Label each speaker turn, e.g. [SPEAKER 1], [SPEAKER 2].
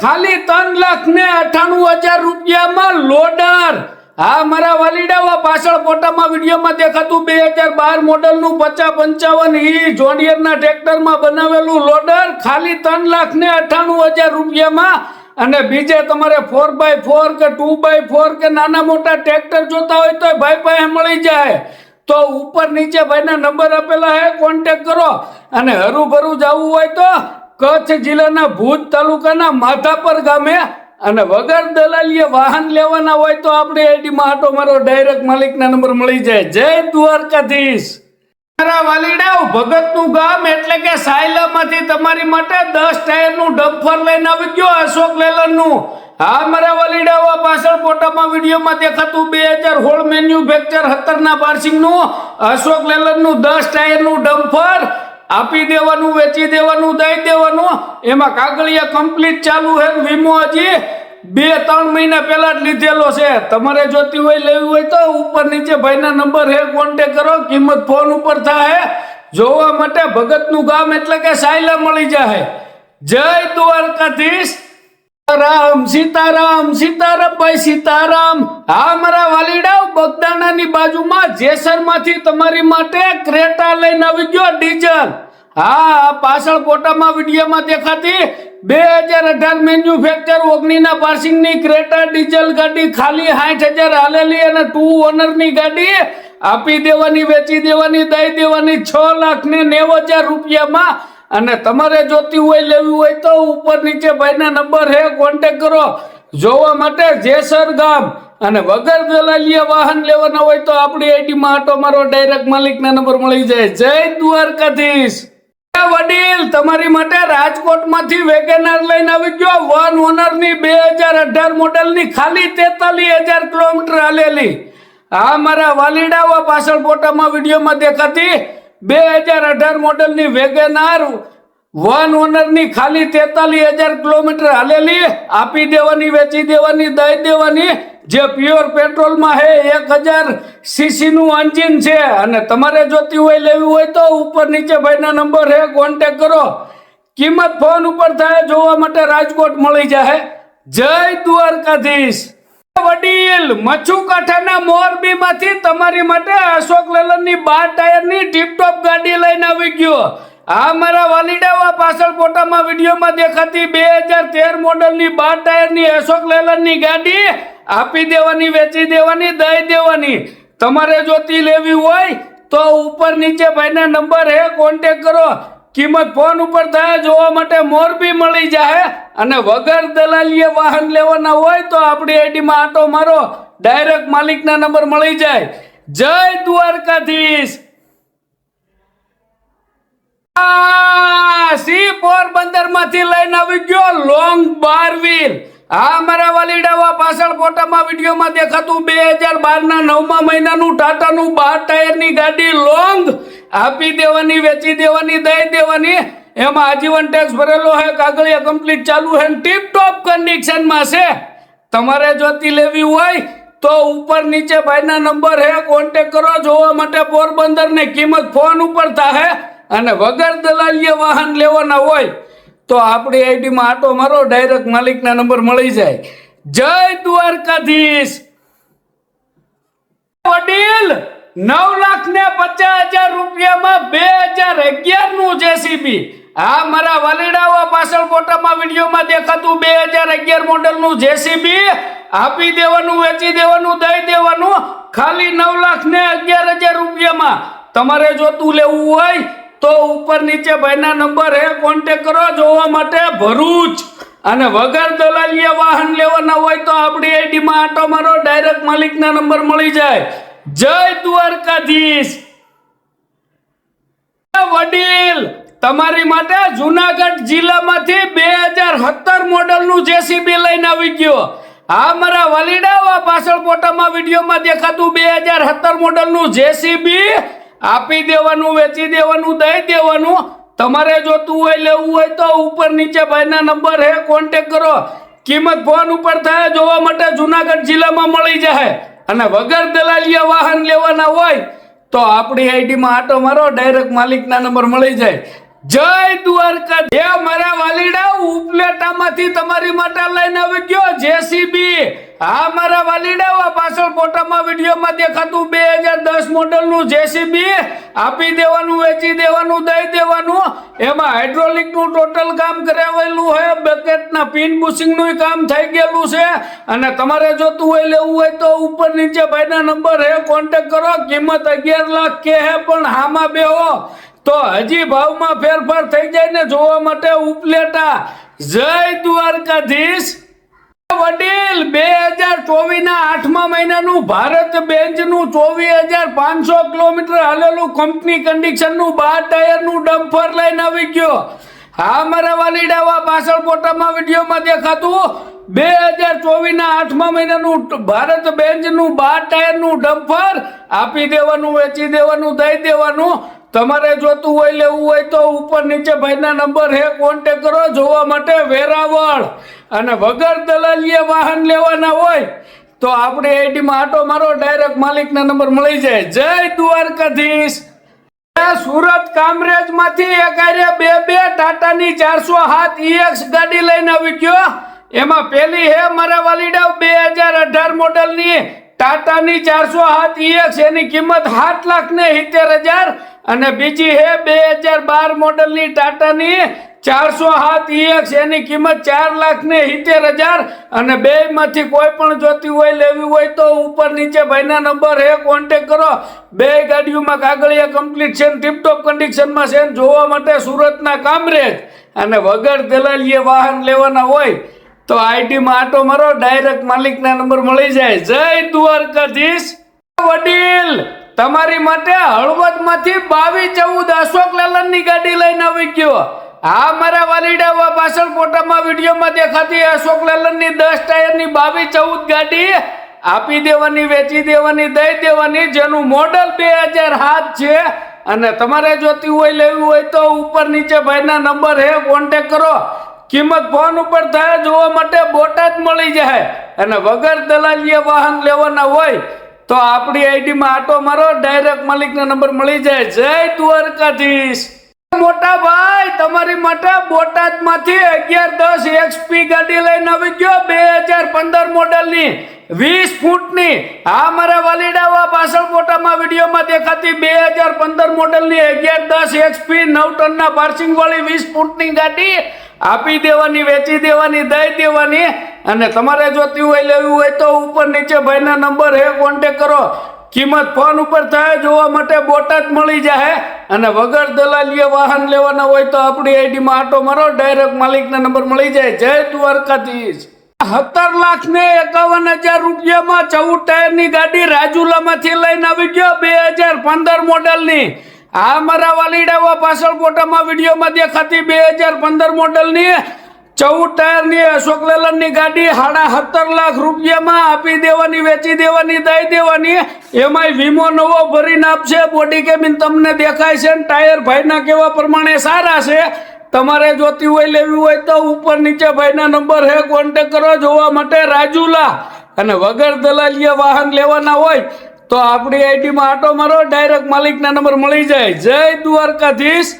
[SPEAKER 1] ખાલી 3,98,000 રૂપિયામાં લોડર। હા મારા વાલીડાઓ, પાછળ ફોટામાં વિડીયોમાં દેખાતું 2012 મોડલનું 5055 જોડિયરના ટ્રેક્ટરમાં બનાવેલું લોડર ખાલી 3,98,000 રૂપિયામાં। અને બીજે તમારે 4x4 કે 2x4 કે નાના મોટા ટ્રેક્ટર જોતા હોય તો ભાઈ પાસે મળી જાય। તો ઉપર નીચે ભાઈના નંબર આપેલા હે, કોન્ટેક્ટ કરો। અને હરુભરું જવું હોય તો કચ્છ જિલ્લાના ભુજ તાલુકાના માધાપર ગામે, અને વગર દલાલીએ વાહન લેવાના હોય તો આપણે આઈડીમાં આટો મારો, ડાયરેક્ટ માલિકના નંબર મળી જાય। જય દ્વારકાધીશ। મારા વાલીડાઓ, ભગતનું ગામ એટલે કે સાયલામાંથી તમારી માટે 10 ટાયરનું ડમ્પર લઈને આવી ગયો અશોક લેલનનું। હા મારા વાલીડાઓ, પાછળ ફોટામાં વિડીયોમાં દેખાતું 2016 મેન્યુફેક્ચર 17ના પાર્સિંગનું અશોક લેલનનું 10 ટાયરનું ડમ્પર આપી દેવાનું, વેચી દેવાનું, દઈ દેવાનું। એમાં કાગળિયા કમ્પ્લીટ ચાલુ છે, વીમો હજી 2-3 મહિના પહેલા જ લીધેલો છે। તમારે જોતી હોય, લેવી હોય તો ઉપર નીચે ભાઈના નંબર છે, કોન્ટેક્ટ કરો। કિંમત ફોન ઉપર થાય। જોવા માટે ભગતનું ગામ એટલે કે સાયલા મળી જાય। જય દ્વારકાધીશ। રામ સીતારામ, સીતારામ ભાઈ સીતારામ। હા મારા વાલીડાઓ, બગદાણાની બાજુમાં જેસરમાંથી તમારી માટે ક્રેટા લઈને આવી ગયો ડીઝલ। હા પાછળ ફોટામાં વિડીયોમાં દેખાતી 2018 મેન્યુફેક્ચર 19ના પાર્સિંગની ક્રેટા ડીઝલ ગાડી ખાલી 60,000 હાલેલી અને 2 ઓનરની ગાડી આપી દેવાની, વેચી દેવાની, દઈ દેવાની 6,90,000 રૂપિયામાં। અને તમારે જોતી હોય, લેવી હોય તો ઉપર નીચે ભાઈના નંબર છે, કોન્ટેક્ટ કરો। જોવા માટે જેસર ગામ, અને વગર દલાલીએ વાહન લેવાના હોય તો આપણી આઈડીમાં આટો મારો, ડાયરેક્ટ માલિકના નંબર મળી જાય। જય દ્વારકાધીશ। વડીલ, તમારી માટે રાજકોટમાંથી વેગેનાર લઈને આવી ગયો 1 ઓનરની 2018 મોડલની ખાલી 43,000 કિલોમીટર હાલેલી। આ મારા વાલીડાઓ, પાછળ ફોટામાં વિડીયોમાં દેખાતી 2018 મોડલની વેગેનાર 1 ઓનરની ખાલી 43,000 કિલોમીટર હાલેલી આપી દેવાની, વેચી દેવાની, દઈ દેવાની। જે પ્યોર પેટ્રોલમાં છે, 1000 સીસી નું એન્જિન છે। અને તમારે જોતી હોય, લેવી હોય તો ઉપર નીચે ભાઈના નંબર છે, કોન્ટેક્ટ કરો। કિંમત ફોન ઉપર થાય। જોવા માટે રાજકોટ મળી જાય। જય દ્વારકાધીશ। વડીલ, મચ્છુકાંઠાના મોરબીમાંથી તમારી માટે અશોક લેલનની 12 ટાયરની ટીપટોપ ગાડી લઈને આવી ગયો। આ મારા વાલીડાઓ, પાછળ ફોટામાં વિડીયોમાં દેખાતી 2013 મોડલની 12 ટાયરની અશોક લેલનની ગાડી આપી દેવાની, વેચી દેવાની, દઈ દેવાની। તમારે જોતી લેવી હોય તો ઉપર નીચે ભાઈના નંબર છે, કોન્ટેક્ટ કરો। કિંમત ફોન ઉપર થાય। જોવા માટે મોરબી મળી જાય। અને વગર દલાલીએ વાહન લેવાના હોય તો આપણી આઈડીમાં આટો મારો, ડાયરેક્ટ માલિકના નંબર મળી જાય। જય દ્વારકાધીશ। સી પોરબંદર માંથી લઈને આવી ગયો લોંગ 12 વ્હીલ। હા મારા વાલીડાઓ, પાછળ ફોટામાં વિડીયોમાં દેખાતું 2012ના 9મા મહિનાનું ટાટાનું 12 ટાયરની ગાડી લોંગ આપી દેવાની, વેચી દેવાની, દઈ દેવાની। એમાં આજીવન ટેક્સ ભરેલો છે, કાગળિયા કમ્પ્લીટ ચાલુ છે, ટીપ ટોપ કન્ડિશનમાં છે। તમારે જોતી લેવી હોય તો ઉપર નીચે ભાઈના નંબર છે, કોન્ટેક્ટ કરો। જોવા માટે પોરબંદર ને કિંમત ફોન ઉપર થાય। અને વગર દલાલીએ વાહન લેવાના હોય તો આપણી આઈડીમાં આટો મારો, ડાયરેક્ટ માલિકના નંબર મળી જાય। જય દ્વારકાધીશ। વડીલ, 9,50,000 રૂપિયામાં 2011 નું જેસીબી। હા મારા વાલીડાઓ, પાછળ ફોટામાં વિડીયોમાં દેખાતું 2011 મોડલનું જેસીબી આપી દેવાનું, વેચી દેવાનું, દઈ દેવાનું ખાલી 9,11,000 રૂપિયામાં। તમારે જોતું લેવું હોય તો ઉપર નીચે ભાઈના નંબર હે, કોન્ટેક્ટ કરો। જોવા માટે ભરૂચ, અને વગર દલાલીએ વાહન લેવાના હોય તો આપણી આઈડીમાં આટો મારો, ડાયરેક્ટ માલિકના નંબર મળી જાય। જય દ્વારકાધીશ। વડીલ, તમારી માટે જુનાગઢ જિલ્લામાંથી 2017 મોડલનું જેસીબી લઈને આવી ગયો। હા મારા વાલીડાઓ, પાછળ ફોટામાં વિડીયોમાં દેખાતું 2017 મોડલનું જેસીબી આપી દેવાનું, વેચી દેવાનું, દઈ દેવાનું। તમારે જોતું હોય, લેવું હોય તો ઉપર નીચે ભાઈના નંબર છે, કોન્ટેક્ટ કરો। કિંમત ફોન ઉપર થાય। જોવા માટે જુનાગઢ જિલ્લામાં મળી જાય। અને વગર દલાલીએ વાહન લેવાના હોય તો આપણી આઈડીમાં આટો મારો, ડાયરેક્ટ માલિકના નંબર મળી જાય। જય દ્વારકા. હે મારા વાલીડા, ઉપલેટામાંથી તમારી માટે લઈને આવી ગયો જેસીબી. હા મારા વાલીડા, પાછળ ફોટામાં વિડીયોમાં દેખાતું 2010 મોડલનું જેસીબી આપી દેવાનું, વેચી દેવાનું, દઈ દેવાનું. એમાં હાઇડ્રોલિકનું ટોટલ કામ કરાવેલું છે, બકેટના પિન બુશિંગનું કામ થઈ ગયેલું છે. અને તમારે જોતું હોય, લેવું હોય તો ઉપર નીચે ભાઈના નંબર હે, કોન્ટેક કરો. કિંમત 11 લાખ કે હે, પણ હામાં બેહો તો હજી ભાવમાં ફેરફાર થઈ જાય ને. જોવા માટે ઉપલેટા. જય દ્વારકાધીશ. વડીલ 2024 ના 8મા મહિનાનું ભારત બેન્ચનું 24,500 કિલોમીટર હાલેલું કંપની કન્ડિશનનું 12 ટાયરનું ડમ્પર લઈને આવી ગયો. હા મારા વાલીડા, પાછળ ફોટામાં વિડીયોમાં દેખાતું 2024 ના 8મા મહિનાનું ભારત બેન્ચનું 12 ટાયરનું ડમ્પર આપી દેવાનું, વેચી દેવાનું, દઈ દેવાનું. તમારે જોતું હોય, લેવું હોય તો ઉપર નીચે ભાઈના નંબર હે, કોન્ટેક કરો. જોવા માટે વેરાવળ. અને વગર દલાલીએ વાહન લેવાના હોય તો આપણે આઈડીમાં આટો મારો, ડાયરેક્ટ માલિકના નંબર મળી જાય. જય દ્વારકાધીશ. સુરત કામરેજ માંથી એક બે ટાટાની 407 EX ગાડી લઈને આવી ગયો. એમાં પેલી હે મારા વાલીડા 2018 મોડલની ટાટાની 407 EX, એની કિંમત 7,70,000. અને બીજી હે 2012 મોડલની ટાટાની 407 EX, એની કિંમત 4,70,000. અને બે માંથી કોઈ પણ જોતી હોય, લેવી હોય તો ઉપર નીચે ભાઈના નંબર હે, કોન્ટેક કરો. બે ગાડીઓમાં કાગળિયા કમ્પ્લીટ છે, ટીપટોપ કન્ડિશનમાં છે. જોવા માટે સુરતના કામરેજ. અને વગર દલાલીએ વાહન લેવાના હોય તો આઈડીમાં આટો મારો, ડાયરેક્ટ માલિકના નંબર મળી જાય. જય દ્વારકાધીશ. વડીલ તમારી માટે હળવદમાંથી 2214 અશોક લેલનની ગાડી લઈને આવી ગયો. હા મારા વાલીડા, પાછળ ફોટામાં વિડીયોમાં દેખાતી અશોક લેલનની 10 ટાયરની 2214 ગાડી આપી દેવાની, વેચી દેવાની, દઈ દેવાની. જેનું મોડલ 2007 છે. અને તમારે જોતી હોય, લેવી હોય તો ઉપર નીચે ભાઈના નંબર હે, કોન્ટેક કરો. કિંમત ફોન ઉપર થાય. જોવા માટે બોટાદ મળી જાય. અને વગર દલાલીએ વાહન લેવાના હોય તો આપણી આઈડીમાં આટો મારો, ડાયરેક્ટ માલિકના નંબર મળી જાય. જય દ્વારકાધીશ. મોટા ભાઈ તમારી માટે બોટાદમાંથી 1110 XP ગાડી લઈને આવી ગયો. 2015 મોડલની 20 ફૂટની. હા મારા વાલીડા, પાછળ ફોટામાં વિડીયોમાં દેખાતી 2015 મોડલની 1110 XP 9 ટનના પાર્સિંગ વાળી 20 ફૂટની ગાડી આપી દેવાની, વેચી દેવાની, દઈ દેવાની. અને તમારે જોતી હોય, લેવી હોય તો ઉપર નીચે ભાઈના નંબર હે, કોન્ટેક કરો. કિંમત ફોન ઉપર થાય. જોવા માટે બોટાદ મળી જાય. અને વગર દલાલીએ વાહન લેવાના હોય તો આપણી આઈડીમાં આટો મારો, ડાયરેક્ટ માલિકના નંબર મળી જાય. જય દ્વારકાધીશ. 17,51,000 રૂપિયામાં 14 ટાયરની ગાડી રાજુલામાંથી લઈને આવી ગયો. 2015 મોડલની. આ મારા વાલીડા, પાછળ ફોટામાં વિડીયોમાં દેખાતી 2015 મોડલની 14 ટાયરની અશોક લેલનની ગાડી 17.5 લાખ રૂપિયામાં આપી દેવાની, વેચી દેવાની, દઈ દેવાની. એમાંય વીમો નવો ભરીને આપશે. બોડી કેબિન તમને દેખાય છે. ટાયર ભાઈના કેવા પ્રમાણે સારા છે. તમારે જોતી હોય, લેવી હોય તો ઉપર નીચે ભાઈના નંબર હે, કોન્ટેક કરો. જોવા માટે રાજુલા. અને વગર દલાલીએ વાહન લેવાના હોય તો આપણી આઈડીમાં આટો મારો, ડાયરેક્ટ માલિકના નંબર મળી જાય. જય દ્વારકાધીશ.